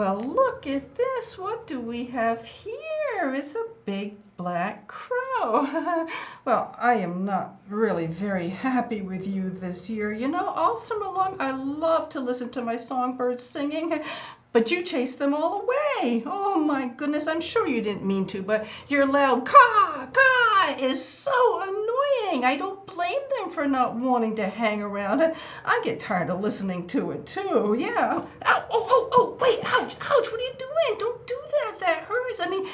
Well, look at this. What do we have here? It's a big black crow. Well, I am not really very happy with you this year. You know, all summer long I love to listen to my songbirds singing, but you chased them all away. Oh my goodness, I'm sure you didn't mean to, but your loud caw, caw is so annoying. I don't blame them for not wanting to hang around. I get tired of listening to it too, yeah. Wait, ouch, what are you doing? Don't do that, that hurts. I mean,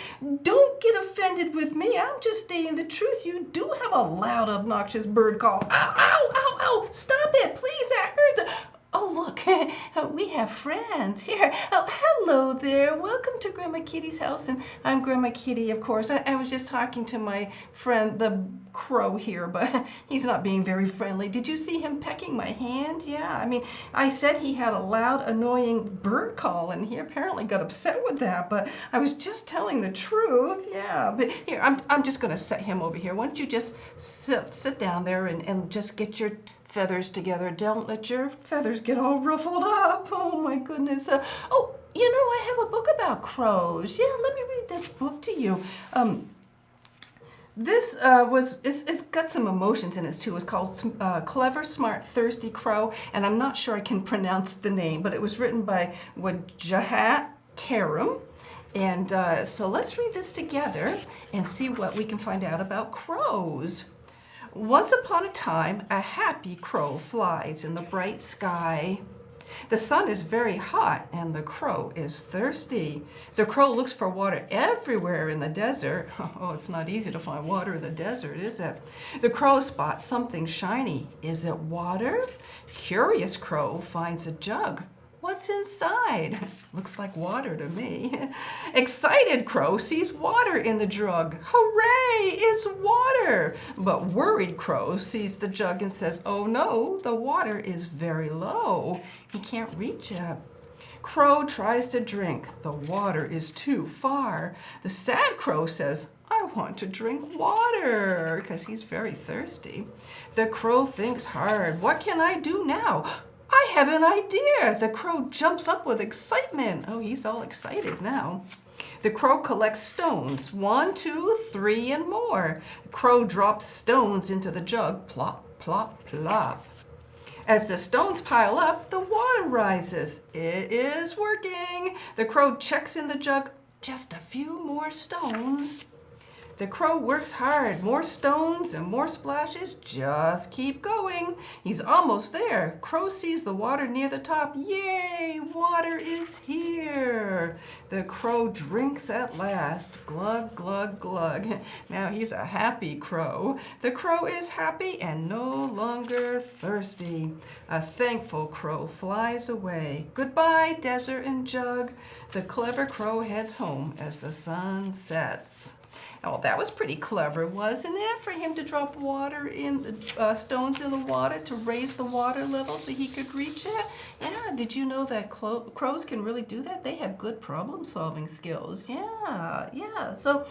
don't get offended with me. I'm just stating the truth. You do have a loud, obnoxious bird call. Ow, stop it, please, that hurts. Oh, look, we have friends here. Oh, hello there. Welcome to Grandma Kitty's house. And I'm Grandma Kitty, of course. I was just talking to my friend, the crow here, but he's not being very friendly. Did you see him pecking my hand? Yeah, I mean, I said he had a loud, annoying bird call, and he apparently got upset with that, but I was just telling the truth. Yeah, but here, I'm just going to set him over here. Why don't you just sit down there and just get your feathers together. Don't let your feathers get all ruffled up. Oh my goodness. Oh, you know, I have a book about crows. Yeah, let me read this book to you. It's got some emotions in it too. It's called Clever, Smart, Thirsty Crow, and I'm not sure I can pronounce the name, but it was written by Wajahat Karam. And so let's read this together and see what we can find out about crows. Once upon a time, a happy crow flies in the bright sky. The sun is very hot and the crow is thirsty. The crow looks for water everywhere in the desert. Oh, it's not easy to find water in the desert, is it? The crow spots something shiny. Is it water? Curious crow finds a jug. What's inside? Looks like water to me. Excited crow sees water in the jug. Hooray, it's water! But worried crow sees the jug and says, oh no, the water is very low. He can't reach it. Crow tries to drink. The water is too far. The sad crow says, I want to drink water, because he's very thirsty. The crow thinks hard. What can I do now? I have an idea. The crow jumps up with excitement. Oh, he's all excited now. The crow collects stones, 1, 2, 3, and more. The crow drops stones into the jug, plop, plop, plop. As the stones pile up, the water rises. It is working. The crow checks in the jug, just a few more stones. The crow works hard. More stones and more splashes. Just keep going. He's almost there. Crow sees the water near the top. Yay! Water is here. The crow drinks at last. Glug, glug, glug. Now he's a happy crow. The crow is happy and no longer thirsty. A thankful crow flies away. Goodbye, desert and jug. The clever crow heads home as the sun sets. Oh, that was pretty clever, wasn't it? For him to drop stones in the water to raise the water level so he could reach it. Yeah, did you know that crows can really do that? They have good problem-solving skills. Yeah. So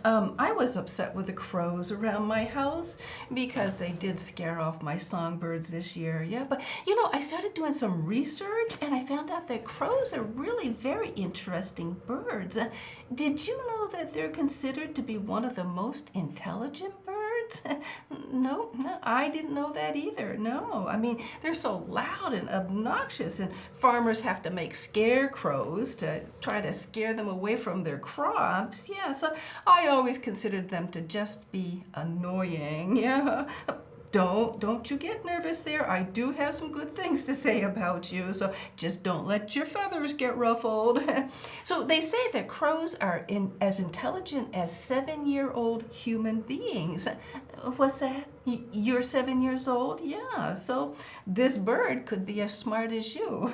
I was upset with the crows around my house because they did scare off my songbirds this year. Yeah, but you know, I started doing some research and I found out that crows are really very interesting birds. Did you know that they're considered to be one of the most intelligent birds? No, I didn't know that either. No, I mean, they're so loud and obnoxious, and farmers have to make scarecrows to try to scare them away from their crops. Yeah, so I always considered them to just be annoying. Yeah. Don't you get nervous there. I do have some good things to say about you, so just don't let your feathers get ruffled. So they say that crows are as intelligent as 7-year-old human beings. What's that? You're 7 years old? Yeah, so this bird could be as smart as you.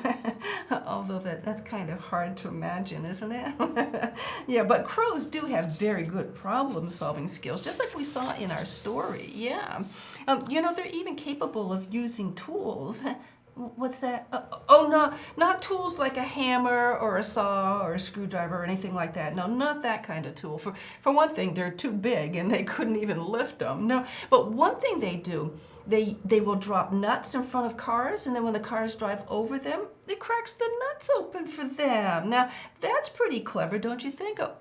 Although that's kind of hard to imagine, isn't it? Yeah, but crows do have very good problem-solving skills, just like we saw in our story. Yeah. You know, they're even capable of using tools. What's that? Oh, no, not tools like a hammer or a saw or a screwdriver or anything like that. No, not that kind of tool. For one thing, they're too big and they couldn't even lift them. No, but one thing they do, they will drop nuts in front of cars, and then when the cars drive over them, it cracks the nuts open for them. Now, that's pretty clever, don't you think? Oh,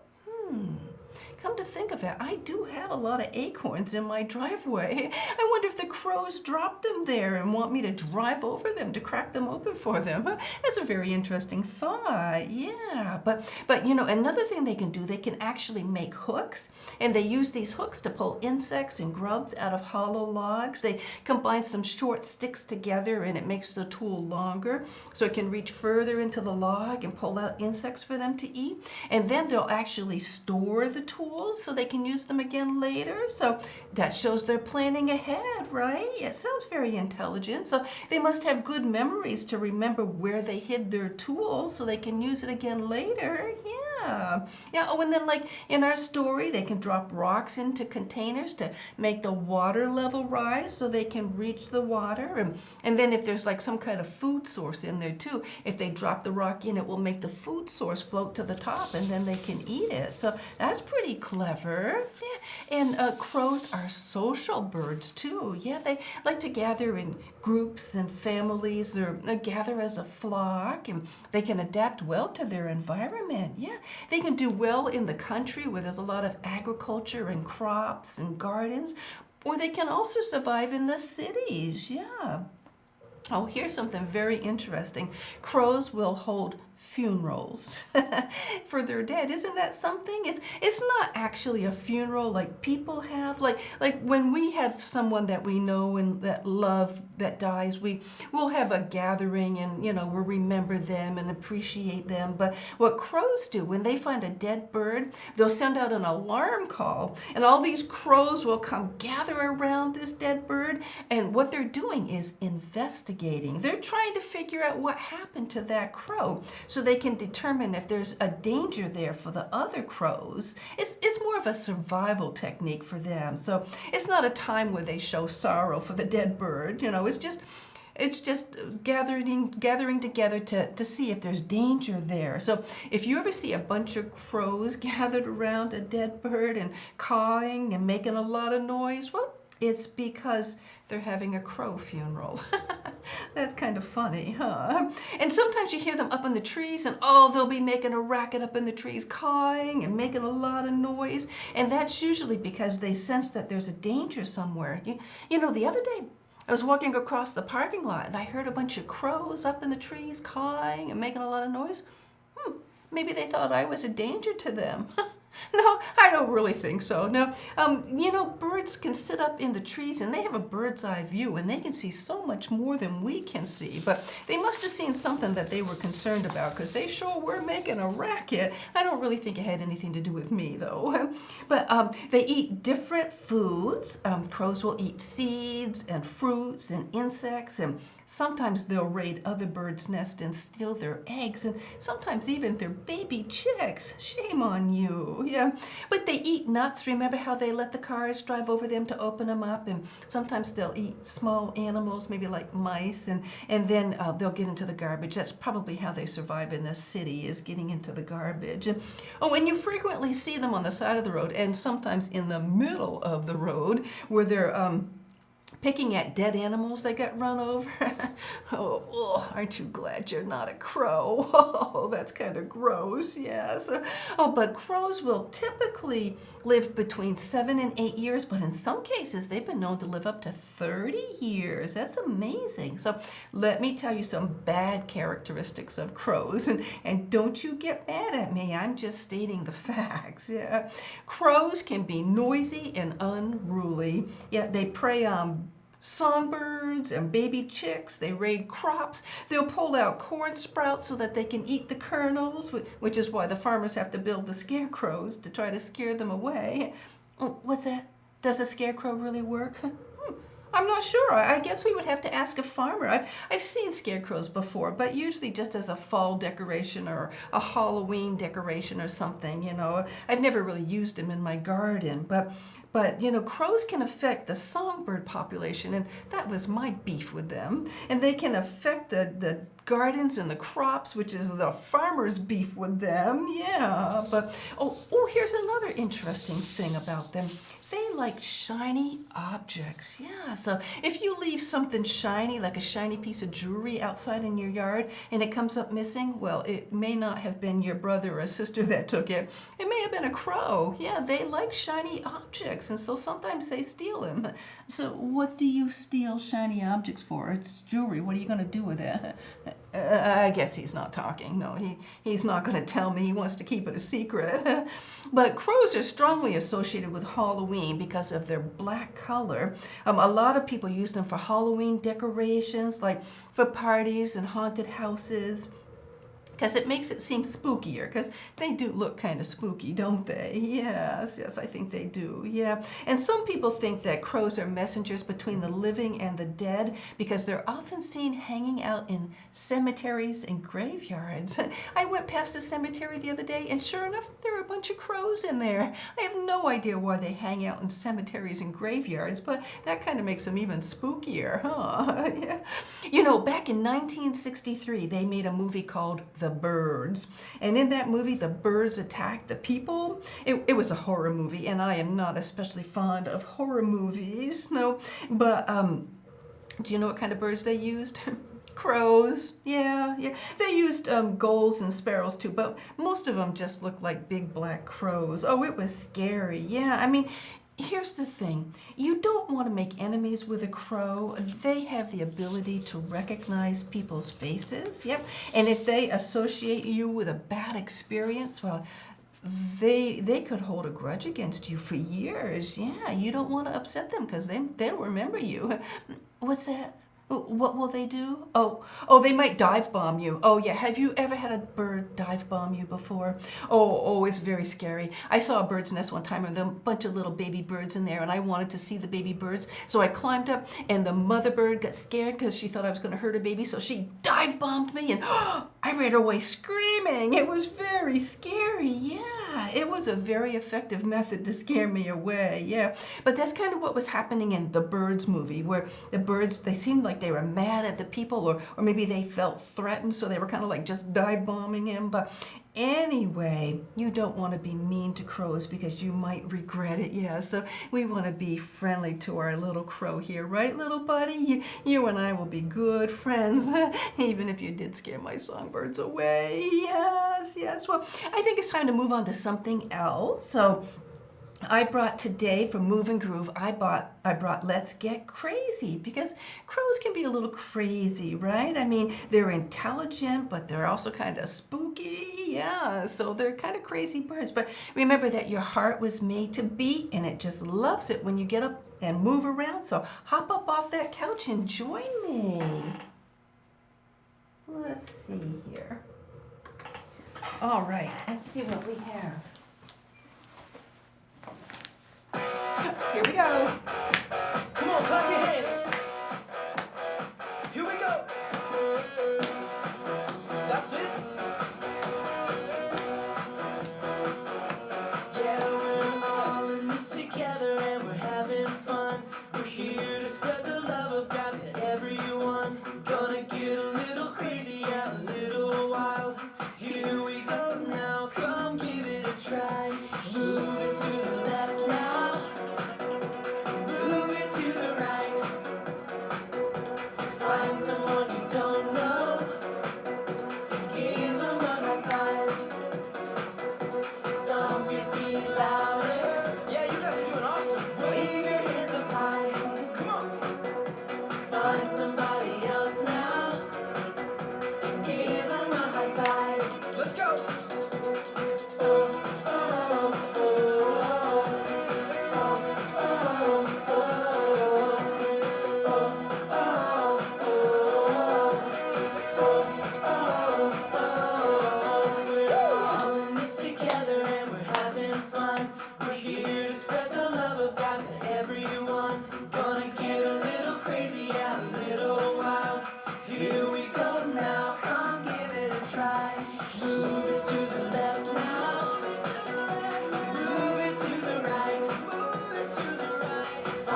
come to think of it, I do have a lot of acorns in my driveway. I wonder if the crows dropped them there and want me to drive over them to crack them open for them. That's a very interesting thought. Yeah, but you know, another thing they can do, they can actually make hooks, and they use these hooks to pull insects and grubs out of hollow logs. They combine some short sticks together, and it makes the tool longer so it can reach further into the log and pull out insects for them to eat. And then they'll actually store the tool so they can use them again later. So that shows they're planning ahead, right? It sounds very intelligent. So they must have good memories to remember where they hid their tool so they can use it again later. Yeah. Oh, and then like in our story, they can drop rocks into containers to make the water level rise so they can reach the water. And then if there's like some kind of food source in there too, if they drop the rock in, it will make the food source float to the top, and then they can eat it. So that's pretty clever. Yeah. And crows are social birds too. Yeah, they like to gather in groups and families, or gather as a flock, and they can adapt well to their environment. Yeah, they can do well in the country where there's a lot of agriculture and crops and gardens, or they can also survive in the cities. Yeah. Oh, here's something very interesting. Crows will hold funerals for their dead. Isn't that something? It's not actually a funeral like people have. Like when we have someone that we know and that love that dies, we'll have a gathering, and we'll remember them and appreciate them. But what crows do, when they find a dead bird, they'll send out an alarm call, and all these crows will come gather around this dead bird, and what they're doing is investigating. They're trying to figure out what happened to that crow, so they can determine if there's a danger there for the other crows. It's more of a survival technique for them. So it's not a time where they show sorrow for the dead bird. It's just gathering together to see if there's danger there. So if you ever see a bunch of crows gathered around a dead bird and cawing and making a lot of noise, well, it's because they're having a crow funeral. That's kind of funny, huh? And sometimes you hear them up in the trees, and they'll be making a racket up in the trees, cawing and making a lot of noise. And that's usually because they sense that there's a danger somewhere. You know, the other day, I was walking across the parking lot, and I heard a bunch of crows up in the trees cawing and making a lot of noise. Maybe they thought I was a danger to them. No, I don't really think so. No, birds can sit up in the trees, and they have a bird's eye view, and they can see so much more than we can see. But they must have seen something that they were concerned about, because they sure were making a racket. I don't really think it had anything to do with me, though. But they eat different foods. Crows will eat seeds and fruits and insects, and sometimes they'll raid other birds' nests and steal their eggs, and sometimes even their baby chicks. Shame on you. Yeah, but they eat nuts. Remember how they let the cars drive over them to open them up? And sometimes they'll eat small animals, maybe like mice, and then they'll get into the garbage. That's probably how they survive in the city, is getting into the garbage. And you frequently see them on the side of the road, and sometimes in the middle of the road, where they're picking at dead animals that got run over. Aren't you glad you're not a crow? Oh, that's kind of gross, yes. But crows will typically live between 7 and 8 years, but in some cases, they've been known to live up to 30 years. That's amazing. So let me tell you some bad characteristics of crows, and don't you get mad at me. I'm just stating the facts. Yeah. Crows can be noisy and unruly. Yeah, they prey on songbirds and baby chicks. They raid crops. They'll pull out corn sprouts so that they can eat the kernels, which is why the farmers have to build the scarecrows to try to scare them away. What's that? Does a scarecrow really work? I'm not sure. I guess we would have to ask a farmer. I've seen scarecrows before, but usually just as a fall decoration or a Halloween decoration or something, I've never really used them in my garden. But But, crows can affect the songbird population, and that was my beef with them. And they can affect the gardens and the crops, which is the farmer's beef with them. Yeah, but, here's another interesting thing about them. They like shiny objects. Yeah, so if you leave something shiny, like a shiny piece of jewelry outside in your yard, and it comes up missing, well, it may not have been your brother or sister that took it. It may have been a crow. Yeah, they like shiny objects, and so sometimes they steal them. So what do you steal shiny objects for? It's jewelry. What are you going to do with it? I guess he's not talking. No, he's not going to tell me. He wants to keep it a secret. But crows are strongly associated with Halloween because of their black color. A lot of people use them for Halloween decorations, like for parties and haunted houses, because it makes it seem spookier, because they do look kind of spooky, don't they? Yes, I think they do, yeah. And some people think that crows are messengers between the living and the dead because they're often seen hanging out in cemeteries and graveyards. I went past a cemetery the other day, and sure enough, there were a bunch of crows in there. I have no idea why they hang out in cemeteries and graveyards, but that kind of makes them even spookier, huh? Yeah. Back in 1963, they made a movie called The Birds. And in that movie, the birds attacked the people. It was a horror movie, and I am not especially fond of horror movies, no. But do you know what kind of birds they used? Crows. Yeah. They used gulls and sparrows too, but most of them just looked like big black crows. Oh, it was scary. Yeah, I mean, here's the thing. You don't want to make enemies with a crow. They have the ability to recognize people's faces. Yep. And if they associate you with a bad experience, well, they could hold a grudge against you for years. Yeah, you don't want to upset them because they'll remember you. What's that? What will they do? They might dive bomb you. Oh, yeah. Have you ever had a bird dive bomb you before? It's very scary. I saw a bird's nest one time, and there were a bunch of little baby birds in there, and I wanted to see the baby birds. So I climbed up, and the mother bird got scared because she thought I was going to hurt her baby, so she dive bombed me, and I ran away screaming. It was very scary. Yeah, it was a very effective method to scare me away. Yeah, but that's kind of what was happening in the Birds movie, where the birds, they seemed like they were mad at the people, or maybe they felt threatened, so they were kind of like just dive bombing him. But anyway, you don't want to be mean to crows because you might regret it. Yeah, so we want to be friendly to our little crow here, right, little buddy? You and I will be good friends, even if you did scare my songbirds away. Yes. Well, I think it's time to move on to something else. So I brought today for Move and Groove, I brought Let's Get Crazy, because crows can be a little crazy, right? I mean, they're intelligent, but they're also kind of spooky. Yeah, so they're kind of crazy birds. But remember that your heart was made to beat, and it just loves it when you get up and move around. So hop up off that couch and join me. Let's see here. All right, let's see what we have. Here we go. Come on, clap your hands. Here we go. That's it. Yeah, we're all in this together and we're having fun. We're here to spread the love of God to everyone. Gonna get a little crazy and a little wild. Here we go now, come give it a try. Moving to the left now.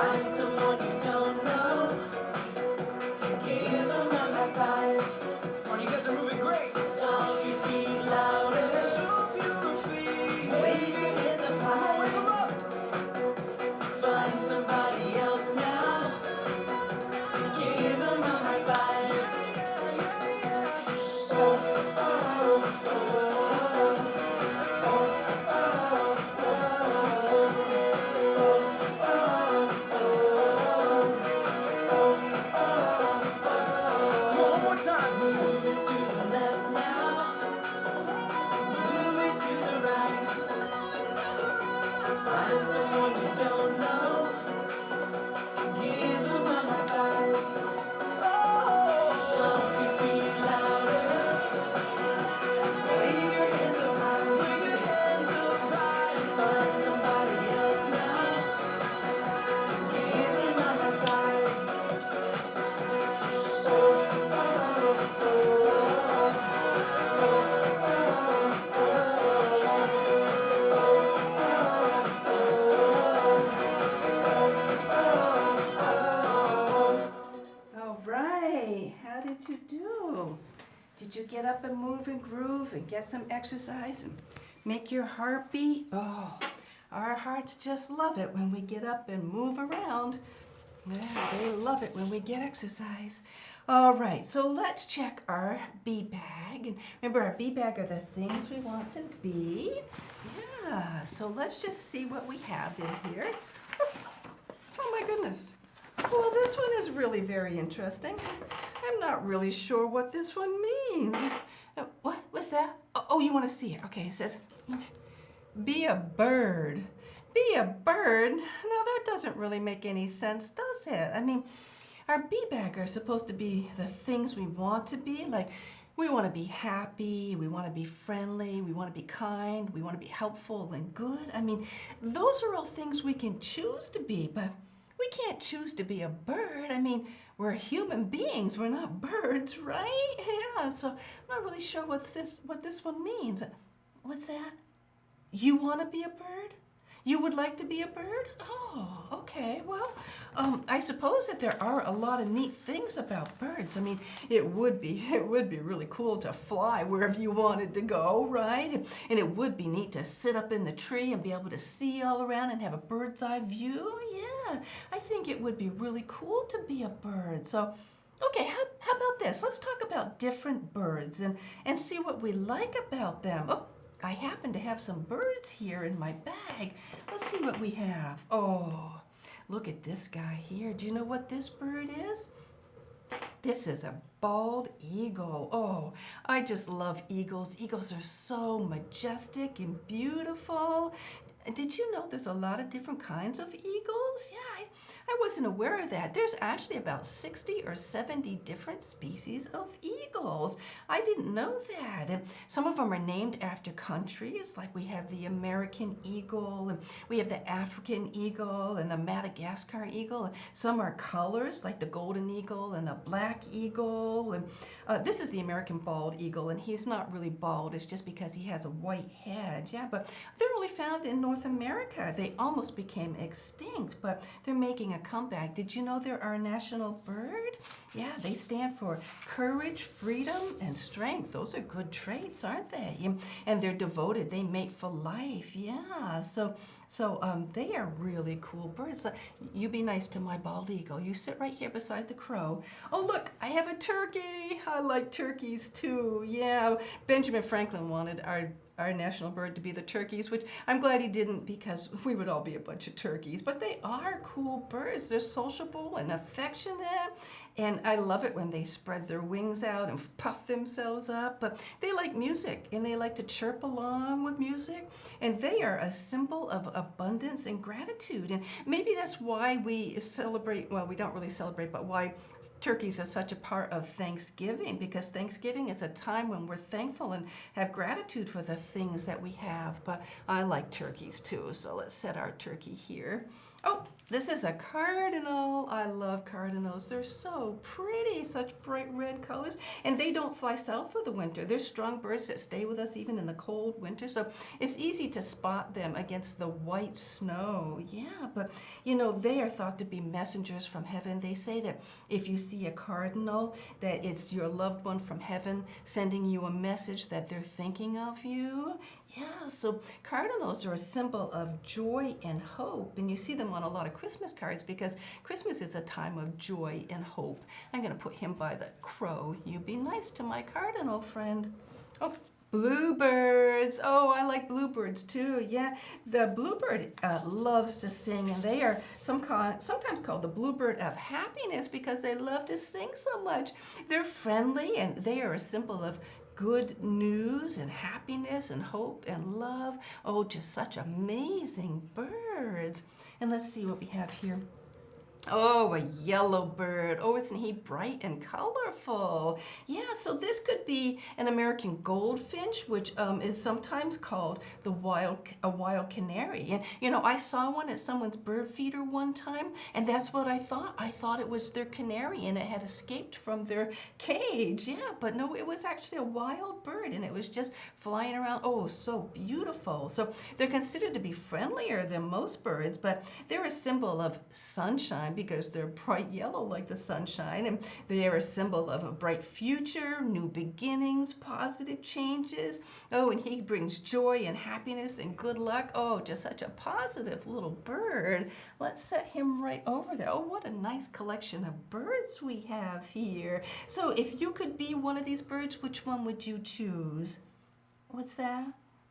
Find someone you don't know. Give them a high five. Oh, you guys are moving great. Stomp your feet louder. Stomp your feet. Wave your hands up high. Wave them up. Find somebody else now. Give them a high five. Oh, oh, oh, oh, one more time. Move it to the left now. Move it to the right. Find someone you don't know. Give them a high five. Oh, stomp your feet louder. Wave your hands up high. Wave your hands up high. Find somebody else now. Give them a high five. All right, how did you do? Did you get up and move and groove and get some exercise and make your heart beat? Oh, our hearts just love it when we get up and move around. Yeah, they love it when we get exercise. All right, so let's check our bee bag. And remember, our bee bag are the things we want to be. Yeah, so let's just see what we have in here. Oh my goodness. Well, this one is really very interesting. I'm not really sure what this one means. What's that? Oh, you want to see it? Okay, it says, be a bird. Be a bird? Now that doesn't really make any sense, does it? I mean, our bee bag are supposed to be the things we want to be. Like, we want to be happy, we want to be friendly, we want to be kind, we want to be helpful and good. I mean, those are all things we can choose to be, but we can't choose to be a bird. I mean, we're human beings, we're not birds, right? Yeah, so I'm not really sure what this one means. What's that? You want to be a bird? You would like to be a bird? Oh, okay. Well, I suppose that there are a lot of neat things about birds. I mean, it would be really cool to fly wherever you wanted to go, right? And it would be neat to sit up in the tree and be able to see all around and have a bird's eye view. Yeah, I think it would be really cool to be a bird. So, okay, how about this? Let's talk about different birds and see what we like about them. Oh, I happen to have some birds here in my bag. Let's see what we have. Oh, look at this guy here. Do you know what this bird is? This is a bald eagle. Oh, I just love eagles. Eagles are so majestic and beautiful. Did you know there's a lot of different kinds of eagles? Yeah, I wasn't aware of that. There's actually about 60 or 70 different species of eagles. I didn't know that. And some of them are named after countries, like we have the American eagle, and we have the African eagle, and the Madagascar eagle. And some are colors, like the golden eagle and the black eagle. And this is the American bald eagle, and he's not really bald. It's just because he has a white head. Yeah, but they're only found in North America. They almost became extinct, but they're making a comeback. Did you know they're our national bird? Yeah, they stand for courage, freedom, and strength. Those are good traits, aren't they? And they're devoted. They mate for life. Yeah, so they are really cool birds. You be nice to my bald eagle. You sit right here beside the crow. Oh, look, I have a turkey. I like turkeys too. Yeah, Benjamin Franklin wanted our national bird to be the turkeys, which I'm glad he didn't, because we would all be a bunch of turkeys. But they are cool birds. They're sociable and affectionate, and I love it when they spread their wings out and puff themselves up. But they like music, and they like to chirp along with music, and they are a symbol of abundance and gratitude. And maybe that's why we celebrate, well, we don't really celebrate, but why turkeys are such a part of Thanksgiving, because Thanksgiving is a time when we're thankful and have gratitude for the things that we have. But I like turkeys too, so let's set our turkey here. Oh, this is a cardinal. I love cardinals. They're so pretty, such bright red colors. And they don't fly south for the winter. They're strong birds that stay with us even in the cold winter. So it's easy to spot them against the white snow. Yeah, but they are thought to be messengers from heaven. They say that if you see a cardinal, that it's your loved one from heaven sending you a message that they're thinking of you. Yeah, so cardinals are a symbol of joy and hope, and you see them on a lot of Christmas cards because Christmas is a time of joy and hope. I'm going to put him by the crow. You be nice to my cardinal friend. Oh, bluebirds. Oh, I like bluebirds too. Yeah, the bluebird loves to sing, and they are sometimes called the bluebird of happiness because they love to sing so much. They're friendly, and they are a symbol of good news and happiness and hope and love. Oh, just such amazing birds. And let's see what we have here. Oh, a yellow bird. Oh, isn't he bright and colorful? Yeah, so this could be an American goldfinch, which is sometimes called a wild canary. And I saw one at someone's bird feeder one time, and that's what I thought. I thought it was their canary, and it had escaped from their cage. Yeah, but no, it was actually a wild bird, and it was just flying around. Oh, so beautiful. So they're considered to be friendlier than most birds, but they're a symbol of sunshine because they're bright yellow like the sunshine, and they are a symbol of a bright future, new beginnings, positive changes. Oh, and he brings joy and happiness and good luck. Oh, just such a positive little bird. Let's set him right over there. Oh, what a nice collection of birds we have here. So if you could be one of these birds, which one would you choose? What's that?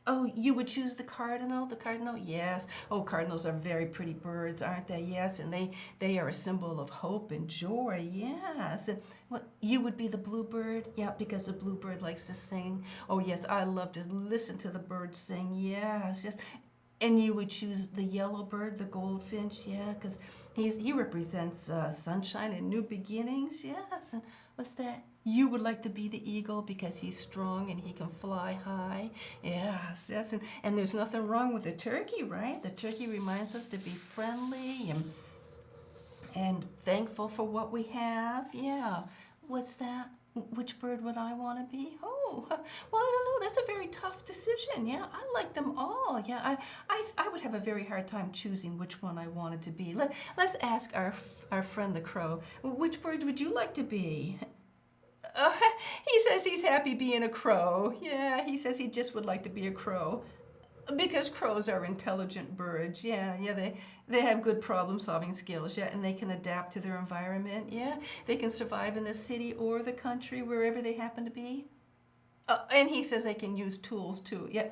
Oh, you would choose the cardinal? The cardinal? Yes. Oh, cardinals are very pretty birds, aren't they? Yes, and they are a symbol of hope and joy. Yes. And what, you would be the bluebird? Yeah, because the bluebird likes to sing. Oh, yes, I love to listen to the birds sing. Yes, yes. And you would choose the yellow bird, the goldfinch, yeah, because he represents sunshine and new beginnings, yes. And what's that? You would like to be the eagle because he's strong and he can fly high, yes, yes. And there's nothing wrong with the turkey, right? The turkey reminds us to be friendly and thankful for what we have, yeah. What's that? Which bird would I want to be? Oh, well, I don't know. That's a very tough decision. Yeah, I like them all. Yeah, I would have a very hard time choosing which one I wanted to be. Let's ask our friend the crow. Which bird would you like to be? Uh, he says he's happy being a crow. Yeah, he says he just would like to be a crow. Because crows are intelligent birds, yeah, they have good problem-solving skills, yeah, and they can adapt to their environment, yeah. They can survive in the city or the country, wherever they happen to be. And he says they can use tools too, yeah.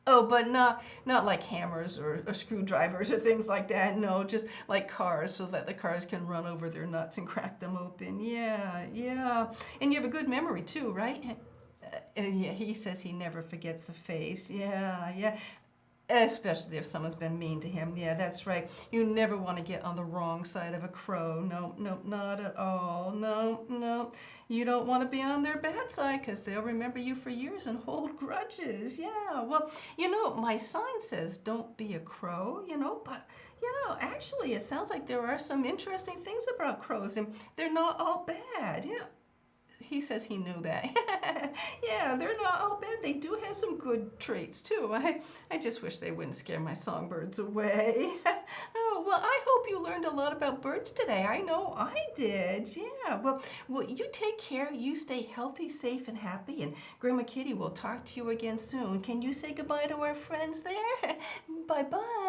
Oh, but not like hammers or screwdrivers or things like that. No, just like cars, so that the cars can run over their nuts and crack them open. Yeah, yeah. And you have a good memory too, right? Yeah, he says he never forgets a face. Yeah, yeah. Especially if someone's been mean to him. Yeah, that's right. You never want to get on the wrong side of a crow. No, no, not at all. No, no. You don't want to be on their bad side because they'll remember you for years and hold grudges. Yeah, well, my sign says don't be a crow, but, actually it sounds like there are some interesting things about crows and they're not all bad. Yeah. He says he knew that. Yeah, they're not all bad. They do have some good traits, too. I just wish they wouldn't scare my songbirds away. Oh, well, I hope you learned a lot about birds today. I know I did. Yeah, well, you take care. You stay healthy, safe, and happy, and Grandma Kitty will talk to you again soon. Can you say goodbye to our friends there? Bye-bye.